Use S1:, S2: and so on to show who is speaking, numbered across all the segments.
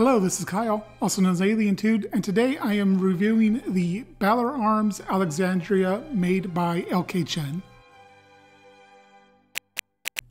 S1: Hello, this is Kyle, also known as AlienTude, and today I am reviewing the Balor Arms Alexandria made by LK Chen.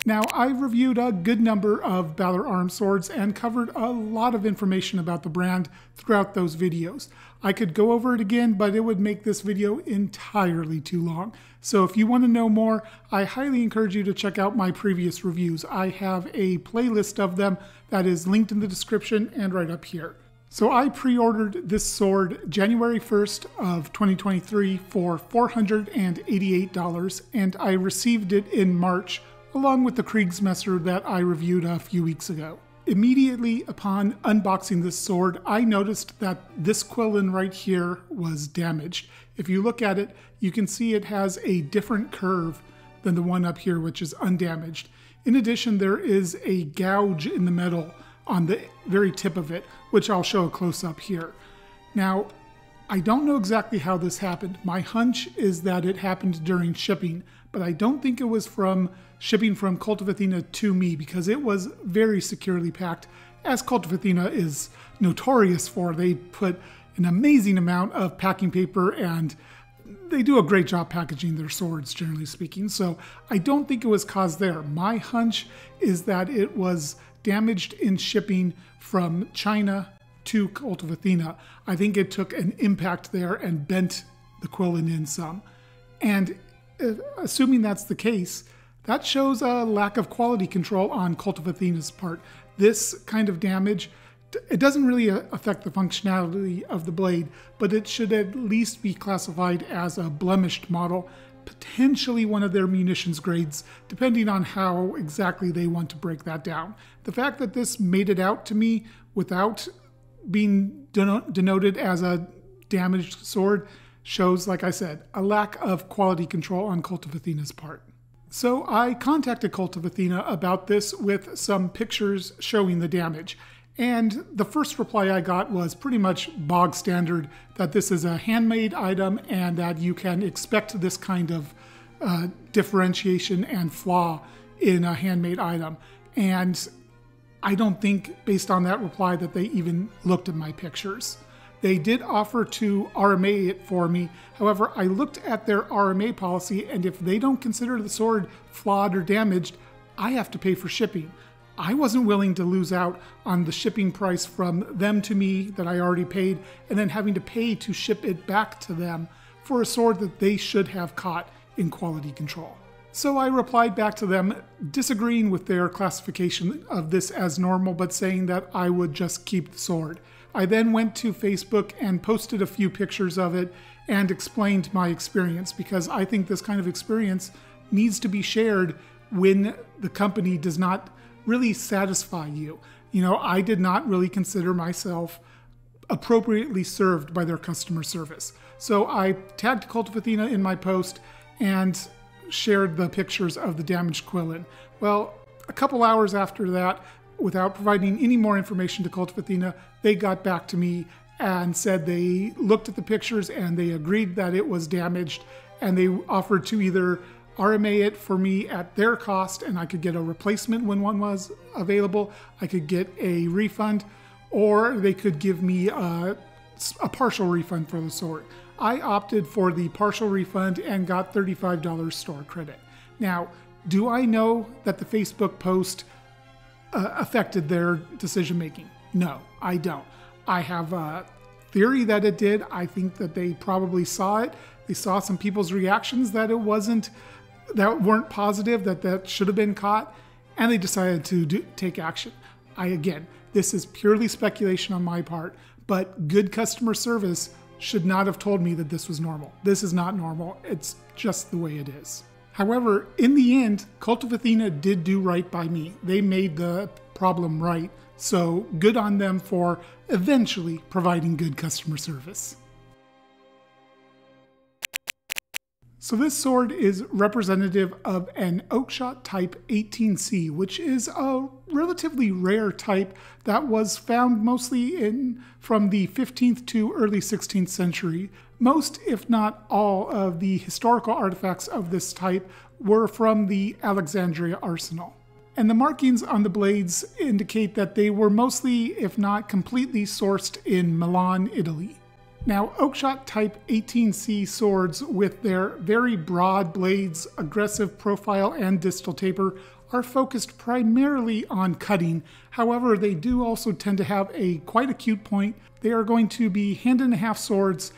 S1: Now, I've reviewed a good number of Balor Arms swords and covered a lot of information about the brand throughout those videos. I could go over it again, but it would make this video entirely too long. So if you want to know more, I highly encourage you to check out my previous reviews. I have a playlist of them that is linked in the description and right up here. So I pre-ordered this sword January 1st of 2023 for $488, and I received it in March along with the Kriegsmesser that I reviewed a few weeks ago. Immediately upon unboxing this sword, I noticed that this quillin right here was damaged. If you look at it, you can see it has a different curve than the one up here, which is undamaged. In addition, there is a gouge in the metal on the very tip of it, which I'll show a close-up here. Now, I don't know exactly how this happened. My hunch is that it happened during shipping, but I don't think it was from shipping from Cult of Athena to me because it was very securely packed, as Cult of Athena is notorious for. They put an amazing amount of packing paper and they do a great job packaging their swords, generally speaking. So I don't think it was caused there. My hunch is that it was damaged in shipping from China to Cult of Athena. I think it took an impact there and bent the quillin in some. And assuming that's the case, that shows a lack of quality control on Cult of Athena's part. This kind of damage, it doesn't really affect the functionality of the blade, but it should at least be classified as a blemished model, potentially one of their munitions grades, depending on how exactly they want to break that down. The fact that this made it out to me without being denoted as a damaged sword shows, like I said, a lack of quality control on Cult of Athena's part. So I contacted Cult of Athena about this with some pictures showing the damage. And the first reply I got was pretty much bog standard, that this is a handmade item and that you can expect this kind of differentiation and flaw in a handmade item. And I don't think, based on that reply, that they even looked at my pictures. They did offer to RMA it for me. However, I looked at their RMA policy, and if they don't consider the sword flawed or damaged, I have to pay for shipping. I wasn't willing to lose out on the shipping price from them to me that I already paid, and then having to pay to ship it back to them for a sword that they should have caught in quality control. So I replied back to them, disagreeing with their classification of this as normal, but saying that I would just keep the sword. I then went to Facebook and posted a few pictures of it and explained my experience, because I think this kind of experience needs to be shared when the company does not really satisfy you. You know, I did not really consider myself appropriately served by their customer service. So I tagged Cult of Athena in my post and shared the pictures of the damaged quillin. Well, a couple hours after that, without providing any more information to Cult of Athena, they got back to me and said they looked at the pictures and they agreed that it was damaged, and they offered to either RMA it for me at their cost and I could get a replacement when one was available, I could get a refund, or they could give me a partial refund for the sword. I opted for the partial refund and got $35 store credit. Now, do I know that the Facebook post affected their decision making? No, I don't. I have a theory that it did. I think that they probably saw it. They saw some people's reactions that weren't positive, that should have been caught, and they decided to take action. Again, this is purely speculation on my part, but good customer service should not have told me that this was normal. This is not normal. It's just the way it is. However, in the end, Cult of Athena did do right by me. They made the problem right, so good on them for eventually providing good customer service. So this sword is representative of an Oakshott Type 18C, which is a relatively rare type that was found mostly from the 15th to early 16th century. Most, if not all, of the historical artifacts of this type were from the Alexandria Arsenal. and the markings on the blades indicate that they were mostly, if not completely, sourced in Milan, Italy. Now, Oakeshott Type 18C swords with their very broad blades, aggressive profile, and distal taper are focused primarily on cutting. However, they do also tend to have a quite acute point. They are going to be hand-and-a-half swords,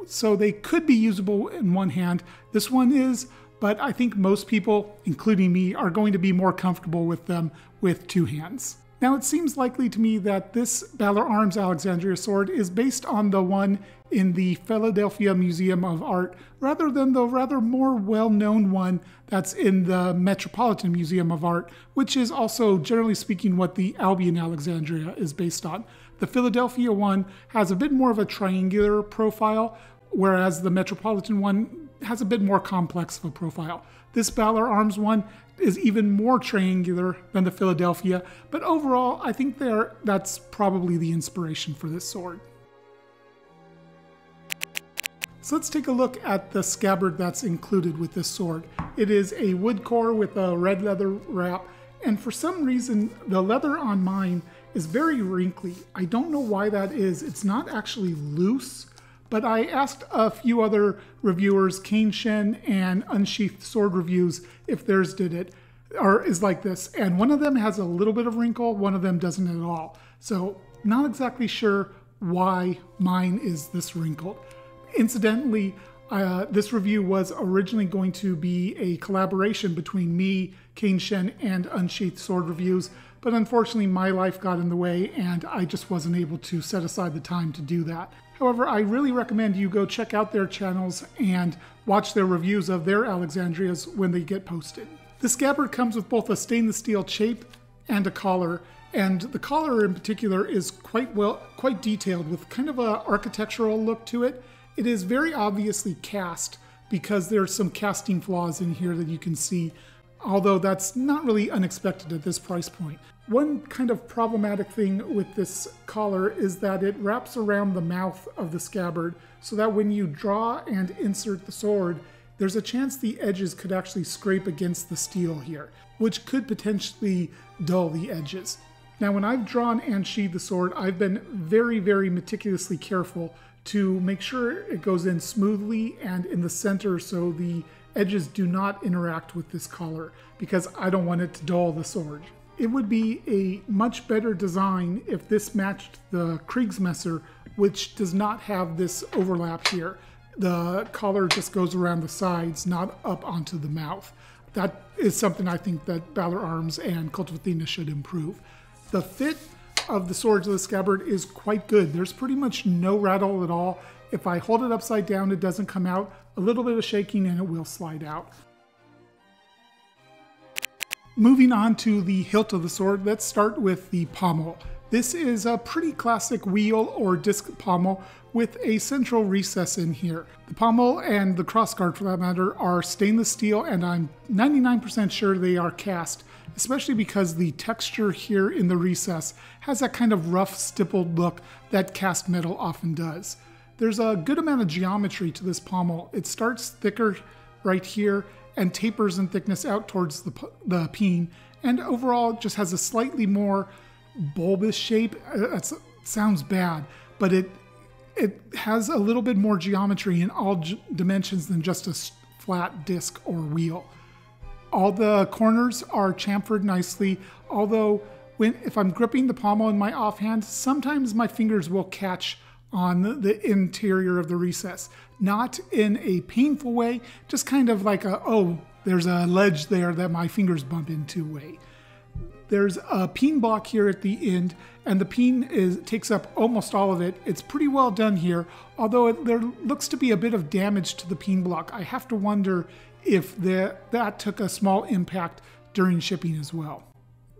S1: so they could be usable in one hand. This one is, but I think most people, including me, are going to be more comfortable with them with two hands. Now, it seems likely to me that this Balor Arms Alexandria sword is based on the one in the Philadelphia Museum of Art, rather than the rather more well-known one that's in the Metropolitan Museum of Art, which is also, generally speaking, what the Albion Alexandria is based on. The Philadelphia one has a bit more of a triangular profile, whereas the Metropolitan one has a bit more complex of a profile. This Balor Arms one is even more triangular than the Philadelphia, but overall, I think that's probably the inspiration for this sword. So let's take a look at the scabbard that's included with this sword. It is a wood core with a red leather wrap, and for some reason, the leather on mine is very wrinkly. I don't know why that is. It's not actually loose, but I asked a few other reviewers, Kane Shen and Unsheathed Sword Reviews, if theirs did it, or is like this. And one of them has a little bit of wrinkle, one of them doesn't at all. So not exactly sure why mine is this wrinkled. Incidentally, this review was originally going to be a collaboration between me, Kane Shen, and Unsheathed Sword Reviews, but unfortunately my life got in the way and I just wasn't able to set aside the time to do that. However, I really recommend you go check out their channels and watch their reviews of their Alexandrias when they get posted. The scabbard comes with both a stainless steel chape and a collar, and the collar in particular is quite detailed with kind of an architectural look to it. It is very obviously cast because there's some casting flaws in here that you can see, although that's not really unexpected at this price point. One kind of problematic thing with this collar is that it wraps around the mouth of the scabbard so that when you draw and insert the sword, there's a chance the edges could actually scrape against the steel here, which could potentially dull the edges. Now, when I've drawn and sheathed the sword, I've been very, very meticulously careful to make sure it goes in smoothly and in the center so the edges do not interact with this collar, because I don't want it to dull the sword. It would be a much better design if this matched the Kriegsmesser, which does not have this overlap here. The collar just goes around the sides, not up onto the mouth. That is something I think that Balor Arms and Cult of Athena should improve. The fit of the swords of the scabbard is quite good. There's pretty much no rattle at all. If I hold it upside down, it doesn't come out. A little bit of shaking and it will slide out. Moving on to the hilt of the sword, let's start with the pommel. This is a pretty classic wheel or disc pommel with a central recess in here. The pommel and the crossguard for that matter are stainless steel, and I'm 99% sure they are cast, especially because the texture here in the recess has that kind of rough stippled look that cast metal often does. There's a good amount of geometry to this pommel. It starts thicker right here and tapers in thickness out towards the peen, and overall just has a slightly more bulbous shape. That sounds bad, but it has a little bit more geometry in all dimensions than just a flat disc or wheel. All the corners are chamfered nicely, although if I'm gripping the pommel in my offhand, sometimes my fingers will catch on the interior of the recess. Not in a painful way, just kind of like there's a ledge there that my fingers bump into way. There's a peen block here at the end, and the peen takes up almost all of it. It's pretty well done here, although there looks to be a bit of damage to the peen block. I have to wonder if that took a small impact during shipping as well.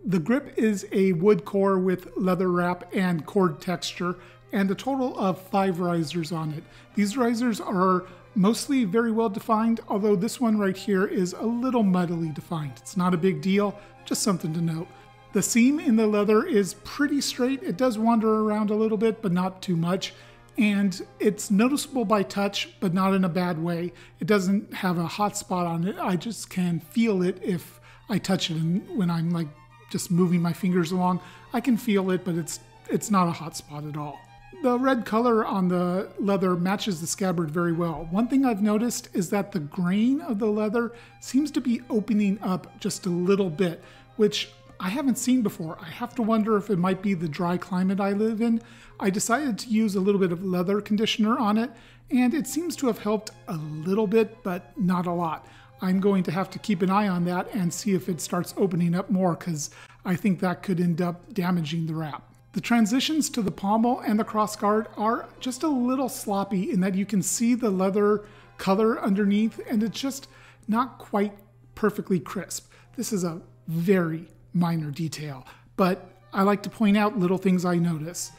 S1: The grip is a wood core with leather wrap and cord texture, and a total of 5 risers on it. These risers are mostly very well defined, although this one right here is a little muddily defined. It's not a big deal, just something to note. The seam in the leather is pretty straight. It does wander around a little bit, but not too much. And it's noticeable by touch, but not in a bad way. It doesn't have a hot spot on it. I just can feel it if I touch it when I'm like just moving my fingers along. I can feel it, but it's not a hot spot at all. The red color on the leather matches the scabbard very well. One thing I've noticed is that the grain of the leather seems to be opening up just a little bit, which I haven't seen before. I have to wonder if it might be the dry climate I live in. I decided to use a little bit of leather conditioner on it, and it seems to have helped a little bit, but not a lot. I'm going to have to keep an eye on that and see if it starts opening up more, because I think that could end up damaging the wrap. The transitions to the pommel and the crossguard are just a little sloppy in that you can see the leather color underneath, and it's just not quite perfectly crisp. This is a very minor detail, but I like to point out little things I notice.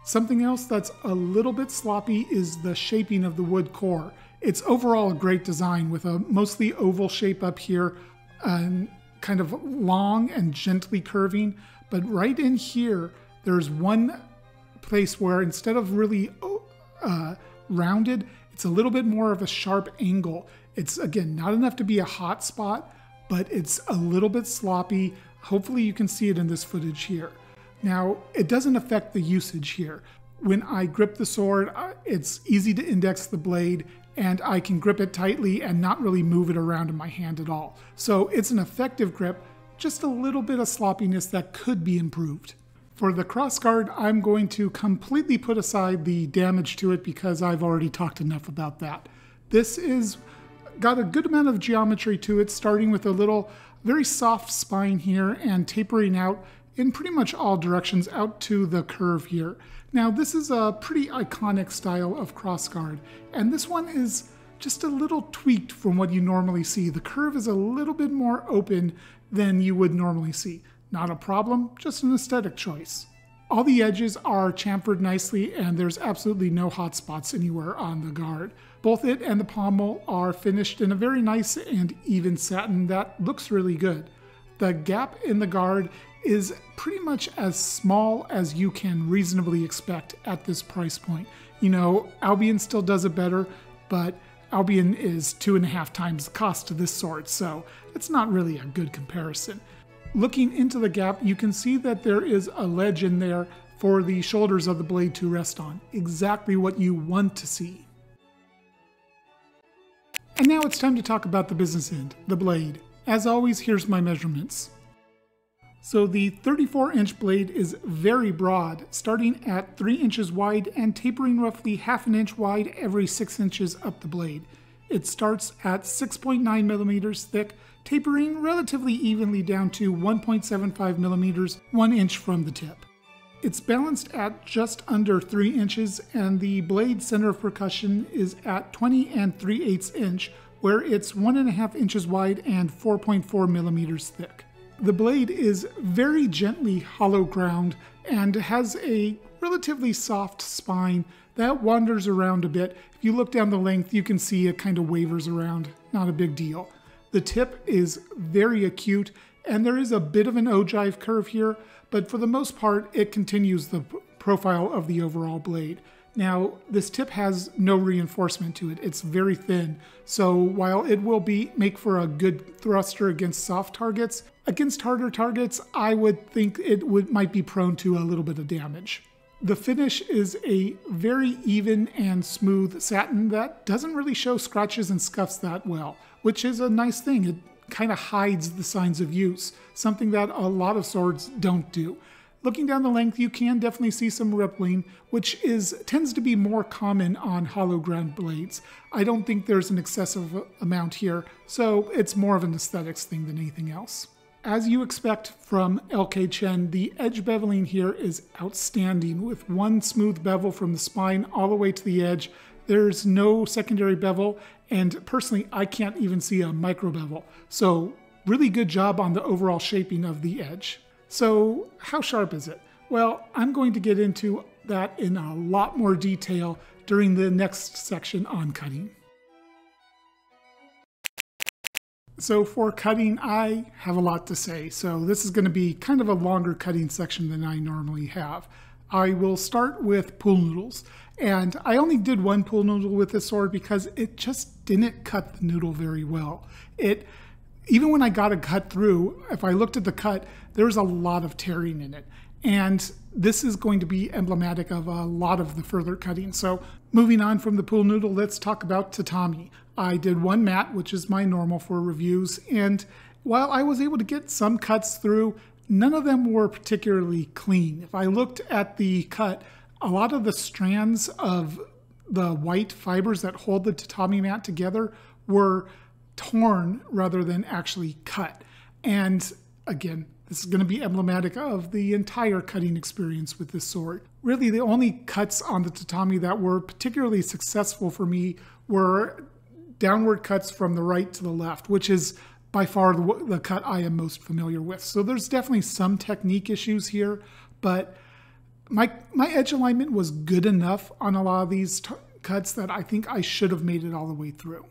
S1: Something else that's a little bit sloppy is the shaping of the wood core. It's overall a great design with a mostly oval shape up here, kind of long and gently curving, but right in here, there's one place where instead of really rounded, it's a little bit more of a sharp angle. It's, again, not enough to be a hot spot, but it's a little bit sloppy. Hopefully you can see it in this footage here. Now, it doesn't affect the usage here. When I grip the sword, it's easy to index the blade, and I can grip it tightly and not really move it around in my hand at all. So it's an effective grip, just a little bit of sloppiness that could be improved. For the crossguard, I'm going to completely put aside the damage to it because I've already talked enough about that. This is got a good amount of geometry to it, starting with a little very soft spine here and tapering out in pretty much all directions out to the curve here. Now, this is a pretty iconic style of crossguard, and this one is just a little tweaked from what you normally see. The curve is a little bit more open than you would normally see. Not a problem, just an aesthetic choice. All the edges are chamfered nicely, and there's absolutely no hot spots anywhere on the guard. Both it and the pommel are finished in a very nice and even satin that looks really good. The gap in the guard is pretty much as small as you can reasonably expect at this price point. You know, Albion still does it better, but Albion is 2.5 times the cost of this sword, so it's not really a good comparison. Looking into the gap, you can see that there is a ledge in there for the shoulders of the blade to rest on. Exactly what you want to see. And now it's time to talk about the business end, the blade. As always, here's my measurements. So the 34-inch blade is very broad, starting at 3 inches wide and tapering roughly ½ an inch wide every 6 inches up the blade. It starts at 6.9 millimeters thick, tapering relatively evenly down to 1.75 millimeters, 1 inch from the tip. It's balanced at just under 3 inches, and the blade center of percussion is at 20 3/8 inch, where it's 1.5 inches wide and 4.4 millimeters thick. The blade is very gently hollow ground and has a relatively soft spine that wanders around a bit. If you look down the length, you can see it kind of wavers around. Not a big deal. The tip is very acute, and there is a bit of an ogive curve here, but for the most part, it continues the profile of the overall blade. Now, this tip has no reinforcement to it. It's very thin, so while it will make for a good thruster against soft targets, against harder targets, I would think it might be prone to a little bit of damage. The finish is a very even and smooth satin that doesn't really show scratches and scuffs that well, which is a nice thing. It kind of hides the signs of use, something that a lot of swords don't do. Looking down the length, you can definitely see some rippling, which tends to be more common on hollow ground blades. I don't think there's an excessive amount here, so it's more of an aesthetics thing than anything else. As you expect from LK Chen, the edge beveling here is outstanding, with one smooth bevel from the spine all the way to the edge. There's no secondary bevel, and personally, I can't even see a micro bevel. So really good job on the overall shaping of the edge. So how sharp is it? Well, I'm going to get into that in a lot more detail during the next section on cutting. So for cutting, I have a lot to say. So this is going to be kind of a longer cutting section than I normally have. I will start with pool noodles. And I only did one pool noodle with this sword because it just didn't cut the noodle very well. It even when I got it cut through, if I looked at the cut, there's a lot of tearing in it. And this is going to be emblematic of a lot of the further cutting. So moving on from the pool noodle, let's talk about tatami. I did one mat, which is my normal for reviews. And while I was able to get some cuts through, none of them were particularly clean. If I looked at the cut, a lot of the strands of the white fibers that hold the tatami mat together were torn rather than actually cut. And again, this is going to be emblematic of the entire cutting experience with this sword. Really, the only cuts on the tatami that were particularly successful for me were downward cuts from the right to the left, which is by far the cut I am most familiar with. So there's definitely some technique issues here, but my edge alignment was good enough on a lot of these cuts that I think I should have made it all the way through.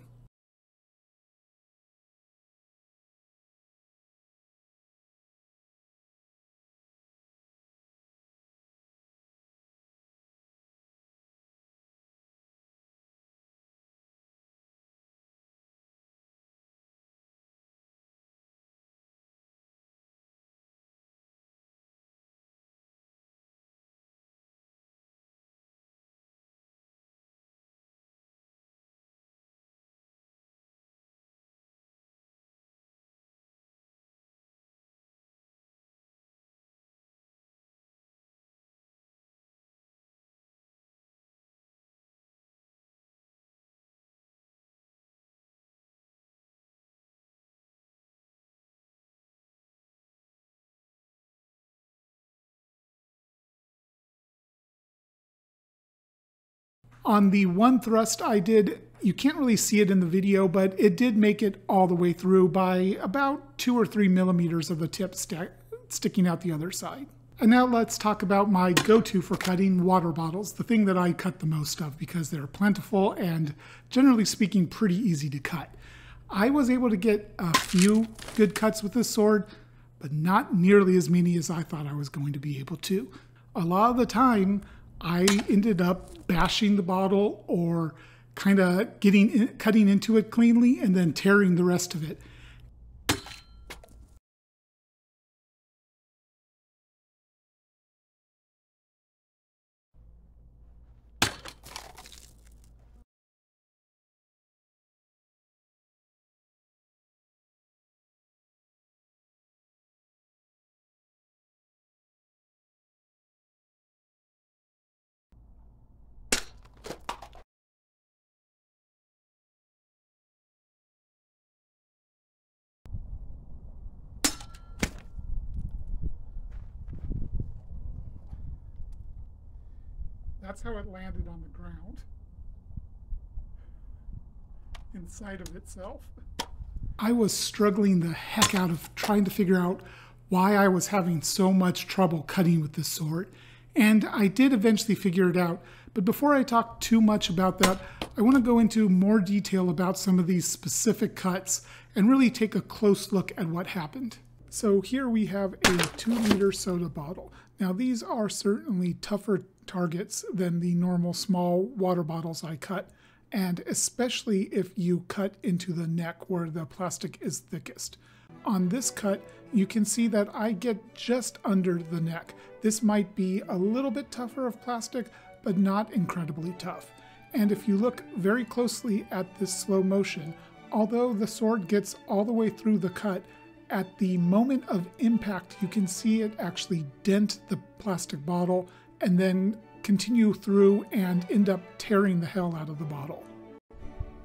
S1: On the one thrust I did, you can't really see it in the video, but it did make it all the way through by about 2 or 3 millimeters of the tip sticking out the other side. And now let's talk about my go-to for cutting water bottles, the thing that I cut the most of because they're plentiful and generally speaking pretty easy to cut. I was able to get a few good cuts with this sword, but not nearly as many as I thought I was going to be able to. A lot of the time, I ended up bashing the bottle or kind of cutting into it cleanly and then tearing the rest of it. That's how it landed on the ground, inside of itself. I was struggling the heck out of trying to figure out why I was having so much trouble cutting with this sword, and I did eventually figure it out. But before I talk too much about that, I want to go into more detail about some of these specific cuts and really take a close look at what happened. So here we have a 2-liter soda bottle. Now these are certainly tougher targets than the normal small water bottles I cut, and especially if you cut into the neck where the plastic is thickest. On this cut, you can see that I get just under the neck. This might be a little bit tougher of plastic, but not incredibly tough. And if you look very closely at this slow motion, although the sword gets all the way through the cut, at the moment of impact, you can see it actually dent the plastic bottle and then continue through and end up tearing the hell out of the bottle.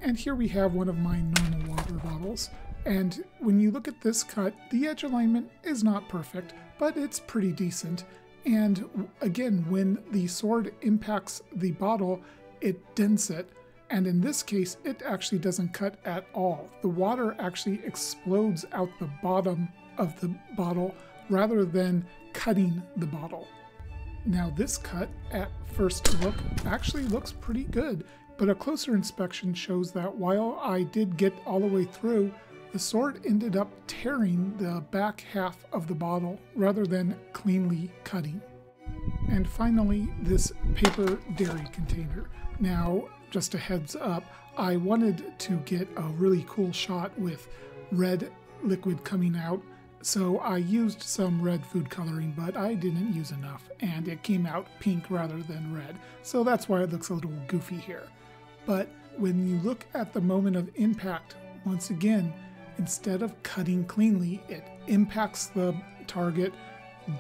S1: And here we have one of my normal water bottles. And when you look at this cut, the edge alignment is not perfect, but it's pretty decent. And again, when the sword impacts the bottle, it dents it. And in this case, it actually doesn't cut at all. The water actually explodes out the bottom of the bottle rather than cutting the bottle. Now this cut, at first look, actually looks pretty good, but a closer inspection shows that while I did get all the way through, the sword ended up tearing the back half of the bottle rather than cleanly cutting. And finally, this paper dairy container. Now, just a heads up, I wanted to get a really cool shot with red liquid coming out. So I used some red food coloring, but I didn't use enough, and it came out pink rather than red. So that's why it looks a little goofy here. But when you look at the moment of impact, once again, instead of cutting cleanly, it impacts the target,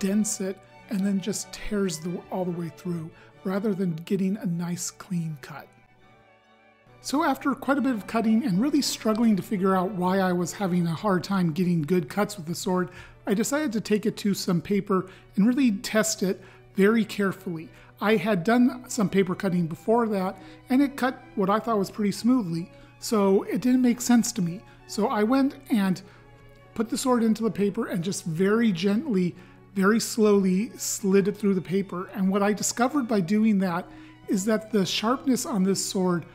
S1: dents it, and then just tears all the way through, rather than getting a nice clean cut. So after quite a bit of cutting and really struggling to figure out why I was having a hard time getting good cuts with the sword, I decided to take it to some paper and really test it very carefully. I had done some paper cutting before that, and it cut what I thought was pretty smoothly, so it didn't make sense to me. So I went and put the sword into the paper and just very gently, very slowly slid it through the paper. And what I discovered by doing that is that the sharpness on this sword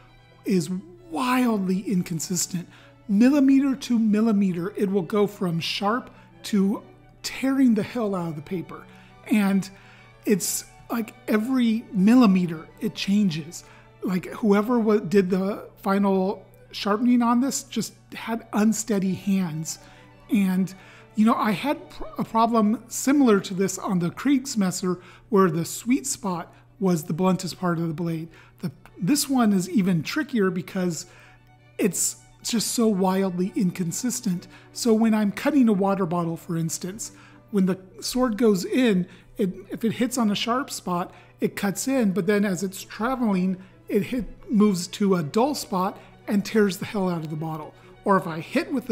S1: is wildly inconsistent. Millimeter to millimeter, it will go from sharp to tearing the hell out of the paper. And it's like every millimeter it changes. Like whoever did the final sharpening on this just had unsteady hands. And you know, I had a problem similar to this on the Kriegsmesser, where the sweet spot was the bluntest part of the blade. This one is even trickier because it's just so wildly inconsistent. So when I'm cutting a water bottle, for instance, when the sword goes in, if it hits on a sharp spot, it cuts in, but then as it's traveling, it moves to a dull spot and tears the hell out of the bottle. Or if I hit with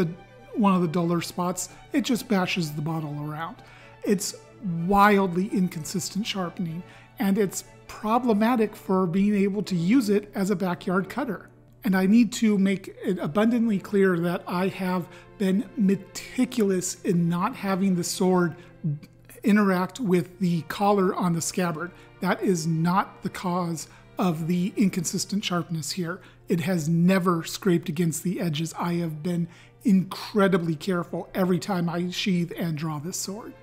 S1: one of the duller spots, it just bashes the bottle around. It's wildly inconsistent sharpening, and it's problematic for being able to use it as a backyard cutter. And I need to make it abundantly clear that I have been meticulous in not having the sword interact with the collar on the scabbard. That is not the cause of the inconsistent sharpness here. It has never scraped against the edges. I have been incredibly careful every time I sheathe and draw this sword.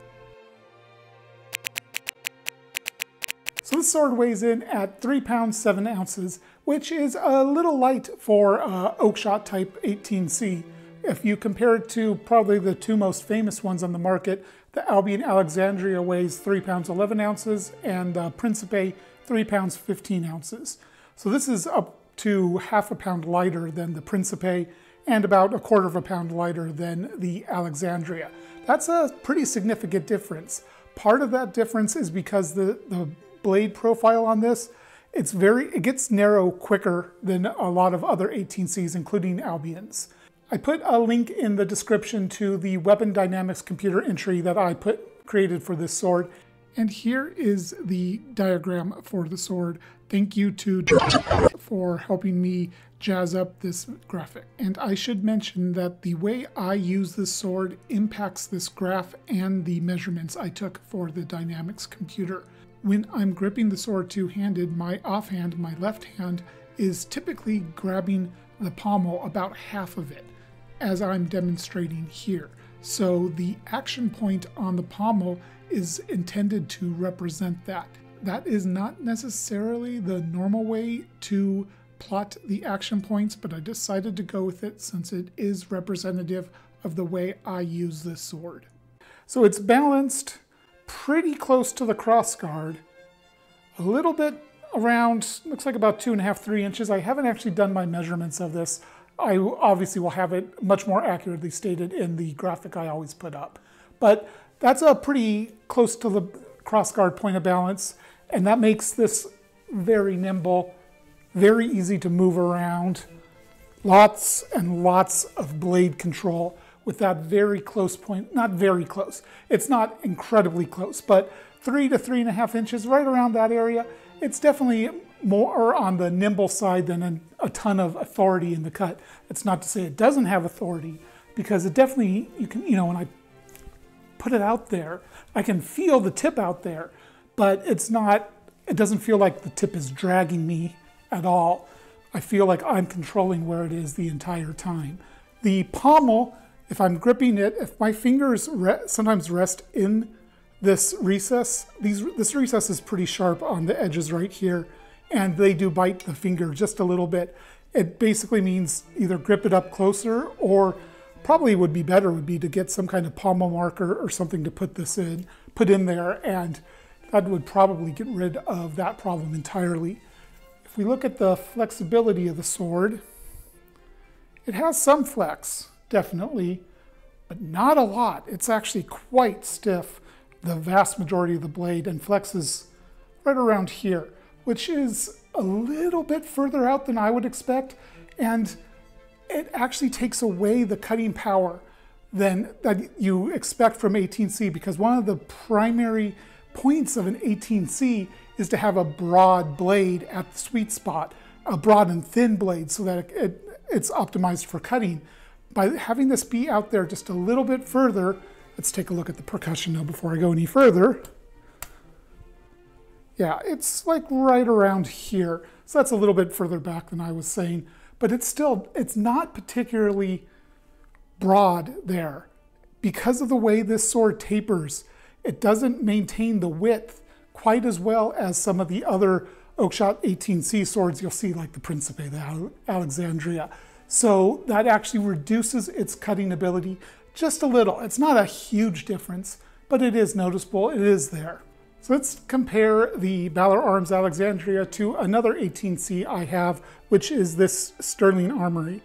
S1: So this sword weighs in at 3 pounds 7 ounces, which is a little light for Oakshott Type 18C. If you compare it to probably the two most famous ones on the market, the Albion Alexandria weighs 3 pounds 11 ounces, and the Principe 3 pounds 15 ounces. So this is up to half a pound lighter than the Principe, and about 1/4 pound lighter than the Alexandria. That's a pretty significant difference. Part of that difference is because the blade profile on this, it gets narrow quicker than a lot of other 18Cs, including Albions. I put a link in the description to the Weapon Dynamics computer entry that I created for this sword. And here is the diagram for the sword. Thank you to for helping me jazz up this graphic. And I should mention that the way I use this sword impacts this graph and the measurements I took for the Dynamics computer. When I'm gripping the sword two-handed, my offhand, my left hand, is typically grabbing the pommel, about half of it, as I'm demonstrating here. So the action point on the pommel is intended to represent that. That is not necessarily the normal way to plot the action points, but I decided to go with it since it is representative of the way I use this sword. So it's balanced pretty close to the crossguard, a little bit around, looks like about 2.5, 3 inches. I haven't actually done my measurements of this. I obviously will have it much more accurately stated in the graphic I always put up. But that's a pretty close to the crossguard point of balance, and that makes this very nimble, very easy to move around. Lots and lots of blade control with that very close point. Not very close. It's not incredibly close, but 3 to 3.5 inches, right around that area. It's definitely more on the nimble side than a ton of authority in the cut. It's not to say it doesn't have authority, because it definitely, when I put it out there, I can feel the tip out there, but it doesn't feel like the tip is dragging me at all. I feel like I'm controlling where it is the entire time. The pommel, if I'm gripping it, if my fingers sometimes rest in this recess, this recess is pretty sharp on the edges right here, and they do bite the finger just a little bit. It basically means either grip it up closer or probably would be better would be to get some kind of pommel marker or something to put in there, and that would probably get rid of that problem entirely. If we look at the flexibility of the sword, it has some flex, definitely, but not a lot. It's actually quite stiff, the vast majority of the blade, and flexes right around here, which is a little bit further out than I would expect, and it actually takes away the cutting power that you expect from 18C, because one of the primary points of an 18C is to have a broad blade at the sweet spot, a broad and thin blade, so that it's optimized for cutting. By having this be out there just a little bit further, let's take a look at the percussion now before I go any further. Yeah, it's like right around here. So that's a little bit further back than I was saying, but it's not particularly broad there. Because of the way this sword tapers, it doesn't maintain the width quite as well as some of the other Oakeshott 18C swords you'll see, like the Principe, the Alexandria. So that actually reduces its cutting ability just a little. It's not a huge difference, but it is noticeable, it is there. So let's compare the Balor Arms Alexandria to another 18C I have, which is this Sterling Armory.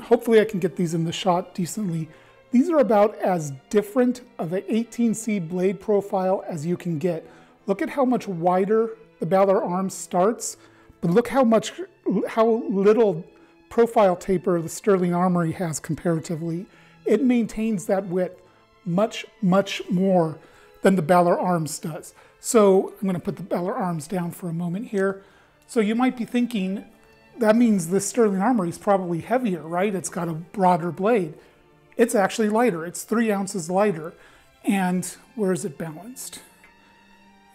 S1: Hopefully I can get these in the shot decently. These are about as different of an 18C blade profile as you can get. Look at how much wider the Balor Arms starts, but look how little profile taper the Sterling Armory has comparatively. It maintains that width much, much more than the Balor Arms does. So I'm going to put the Balor Arms down for a moment here. So you might be thinking, that means the Sterling Armory is probably heavier, right? It's got a broader blade. It's actually lighter. It's 3 ounces lighter. And where is it balanced?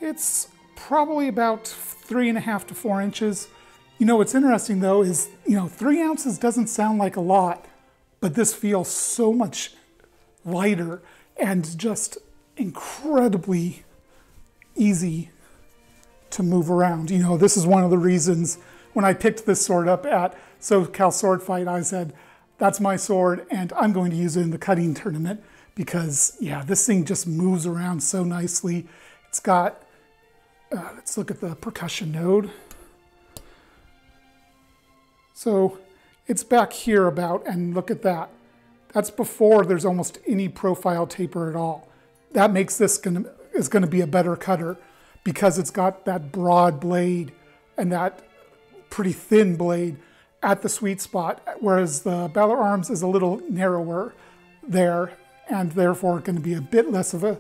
S1: It's probably about 3.5 to 4 inches. You know, what's interesting though is, 3 ounces doesn't sound like a lot, but this feels so much lighter and just incredibly easy to move around. This is one of the reasons when I picked this sword up at SoCal Sword Fight, I said, that's my sword and I'm going to use it in the cutting tournament because, yeah, this thing just moves around so nicely. It's got, let's look at the percussion node. So it's back here about, and look at that. That's before there's almost any profile taper at all. That makes this is going to be a better cutter because it's got that broad blade and that pretty thin blade at the sweet spot, whereas the Balor Arms is a little narrower there and therefore going to be a bit less of a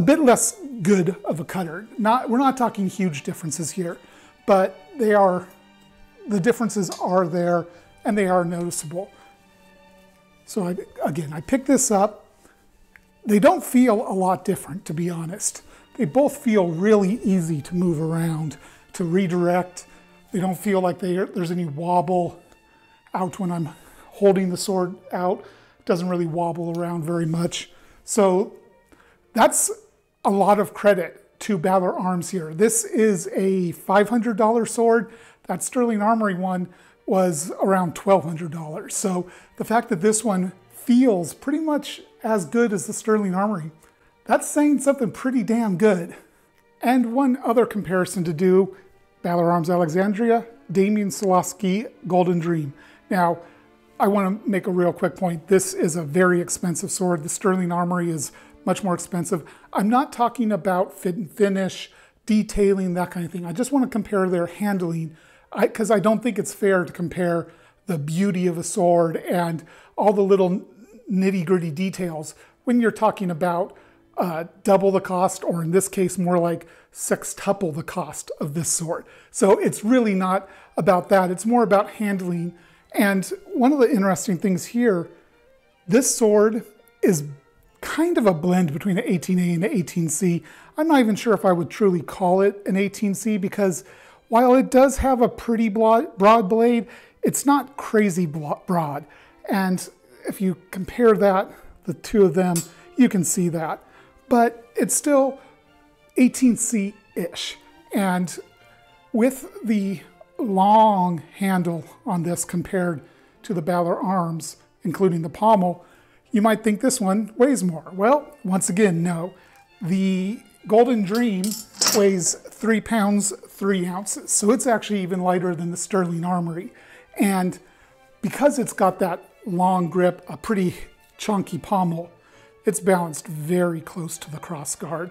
S1: bit less good of a cutter. We're not talking huge differences here, but the differences are there and they are noticeable. So I picked this up. They don't feel a lot different, to be honest. They both feel really easy to move around, to redirect. They don't feel like there's any wobble out when I'm holding the sword out. It doesn't really wobble around very much. So that's a lot of credit to Balor Arms here. This is a $500 sword. That Sterling Armory one was around $1,200. So the fact that this one feels pretty much as good as the Sterling Armory, that's saying something pretty damn good. And one other comparison to do, Balor Arms Alexandria, Damien Sulowski Golden Dream. Now, I want to make a real quick point. This is a very expensive sword. The Sterling Armory is much more expensive. I'm not talking about fit and finish, detailing, that kind of thing. I just want to compare their handling because I don't think it's fair to compare the beauty of a sword and all the little nitty-gritty details when you're talking about double the cost, or in this case, more like sextuple the cost of this sword. So it's really not about that. It's more about handling. And one of the interesting things here, this sword is kind of a blend between an 18A and an 18C. I'm not even sure if I would truly call it an 18C because while it does have a pretty broad blade, it's not crazy broad. And if you compare that, the two of them, you can see that. But it's still 18C-ish. And with the long handle on this compared to the Balor Arms including the pommel, you might think this one weighs more. Well, once again, no. The Golden Dream weighs 3 pounds, 3 ounces. So it's actually even lighter than the Sterling Armory. And because it's got that long grip, a pretty chunky pommel, it's balanced very close to the crossguard.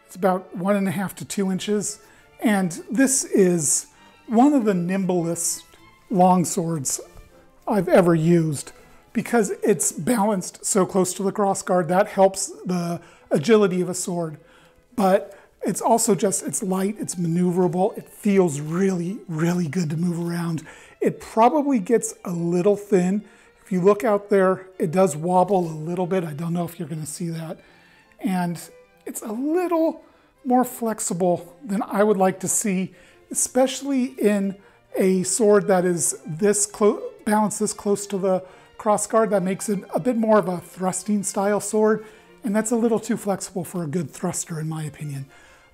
S1: It's about 1.5 to 2 inches. And this is one of the nimblest long swords I've ever used because it's balanced so close to the crossguard. That helps the agility of a sword. But it's also just, it's light, it's maneuverable, it feels really, really good to move around. It probably gets a little thin. If you look out there, it does wobble a little bit. I don't know if you're going to see that. And it's a little more flexible than I would like to see, especially in a sword that is this close, balanced this close to the crossguard. That makes it a bit more of a thrusting style sword, and that's a little too flexible for a good thruster in my opinion.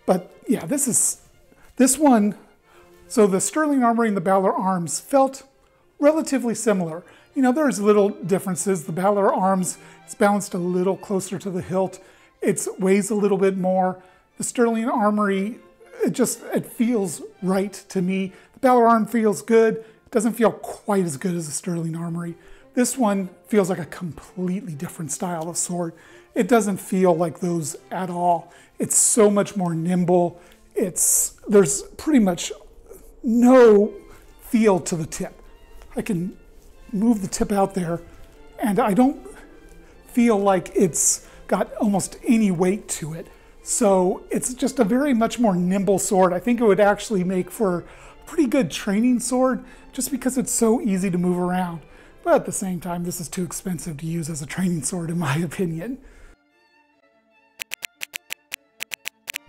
S1: But yeah, this one, so the Sterling Armory and the Balor Arms felt relatively similar. You know, there's little differences. The Balor Arms is balanced a little closer to the hilt. It weighs a little bit more. The Sterling Armory, it feels right to me. The Balor Arm feels good. It doesn't feel quite as good as the Sterling Armory. This one feels like a completely different style of sword. It doesn't feel like those at all. It's so much more nimble. There's pretty much no feel to the tip. I can move the tip out there and I don't feel like it's got almost any weight to it. So it's just a very much more nimble sword. I think it would actually make for a pretty good training sword just because it's so easy to move around. But at the same time, this is too expensive to use as a training sword in my opinion.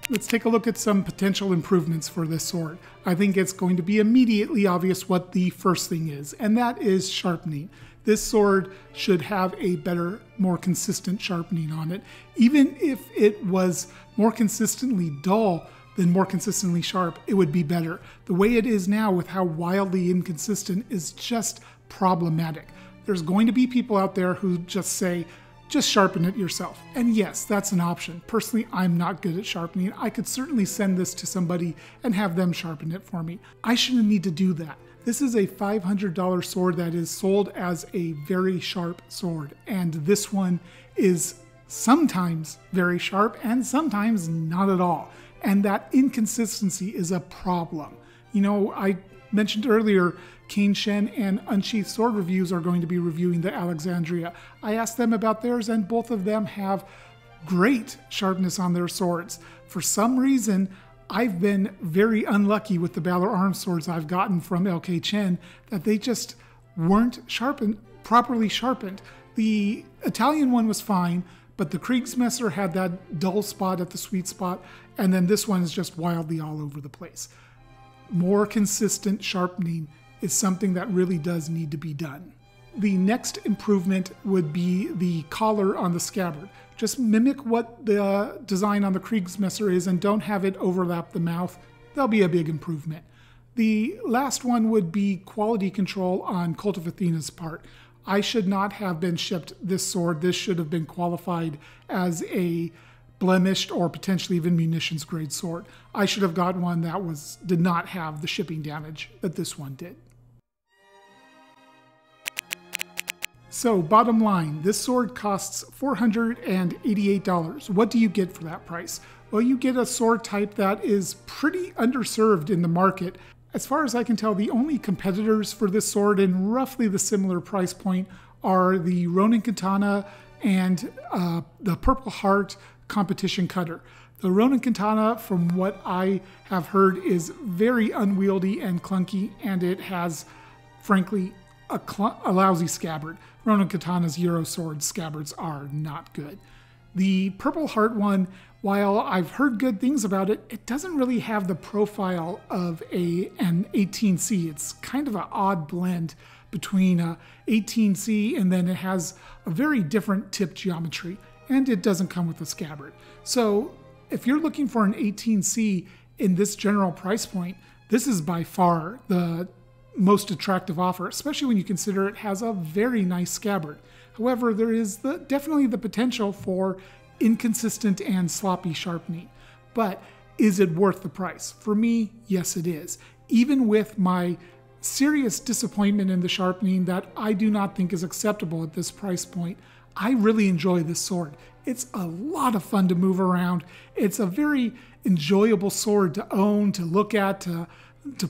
S1: Let's take a look at some potential improvements for this sword. I think it's going to be immediately obvious what the first thing is, and that is sharpening. This sword should have a better, more consistent sharpening on it. Even if it was more consistently dull than more consistently sharp, it would be better. The way it is now with how wildly inconsistent is just problematic. There's going to be people out there who just say, just sharpen it yourself. And yes, that's an option. Personally, I'm not good at sharpening. I could certainly send this to somebody and have them sharpen it for me. I shouldn't need to do that. This is a $500 sword that is sold as a very sharp sword. And this one is sometimes very sharp and sometimes not at all. And that inconsistency is a problem. You know, I mentioned earlier, Kane Shen and Unsheathed Sword Reviews are going to be reviewing the Alexandria. I asked them about theirs and both of them have great sharpness on their swords. For some reason, I've been very unlucky with the Balor Arms swords I've gotten from LK Chen that they just weren't properly sharpened. The Italian one was fine, but the Kriegsmesser had that dull spot at the sweet spot, and then this one is just wildly all over the place. More consistent sharpening is something that really does need to be done. The next improvement would be the collar on the scabbard. Just mimic what the design on the Kriegsmesser is and don't have it overlap the mouth. That'll be a big improvement. The last one would be quality control on Cult of Athena's part. I should not have been shipped this sword. This should have been qualified as a blemished or potentially even munitions grade sword. I should have got one that did not have the shipping damage that this one did. So bottom line, this sword costs $488. What do you get for that price? Well, you get a sword type that is pretty underserved in the market. As far as I can tell, the only competitors for this sword in roughly the similar price point are the Ronin Katana and the Purple Heart competition cutter. The Ronin Katana, from what I have heard, is very unwieldy and clunky, and it has, frankly, a lousy scabbard. Ronin Katana's Euro sword scabbards are not good. The Purple Heart one, while I've heard good things about it, it doesn't really have the profile of an 18C. It's kind of an odd blend between a 18C and then it has a very different tip geometry, and it doesn't come with a scabbard. So if you're looking for an 18C in this general price point, this is by far the most attractive offer, especially when you consider it has a very nice scabbard. However, there is definitely the potential for inconsistent and sloppy sharpening. But is it worth the price? For me, yes it is. Even with my serious disappointment in the sharpening that I do not think is acceptable at this price point, I really enjoy this sword. It's a lot of fun to move around. It's a very enjoyable sword to own, to look at, to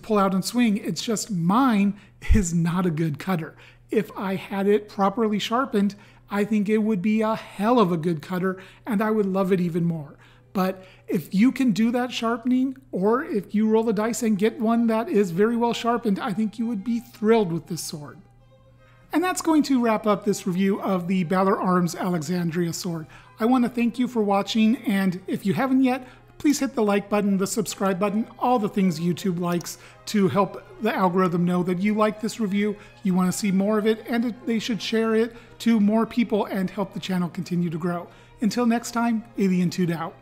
S1: pull out and swing. It's just mine is not a good cutter. If I had it properly sharpened, I think it would be a hell of a good cutter and I would love it even more. But if you can do that sharpening, or if you roll the dice and get one that is very well sharpened, I think you would be thrilled with this sword. And that's going to wrap up this review of the Balor Arms Alexandria sword. I want to thank you for watching, and if you haven't yet, please hit the like button, the subscribe button, all the things YouTube likes to help the algorithm know that you like this review, you want to see more of it, and they should share it to more people and help the channel continue to grow. Until next time, Alien 2'd out.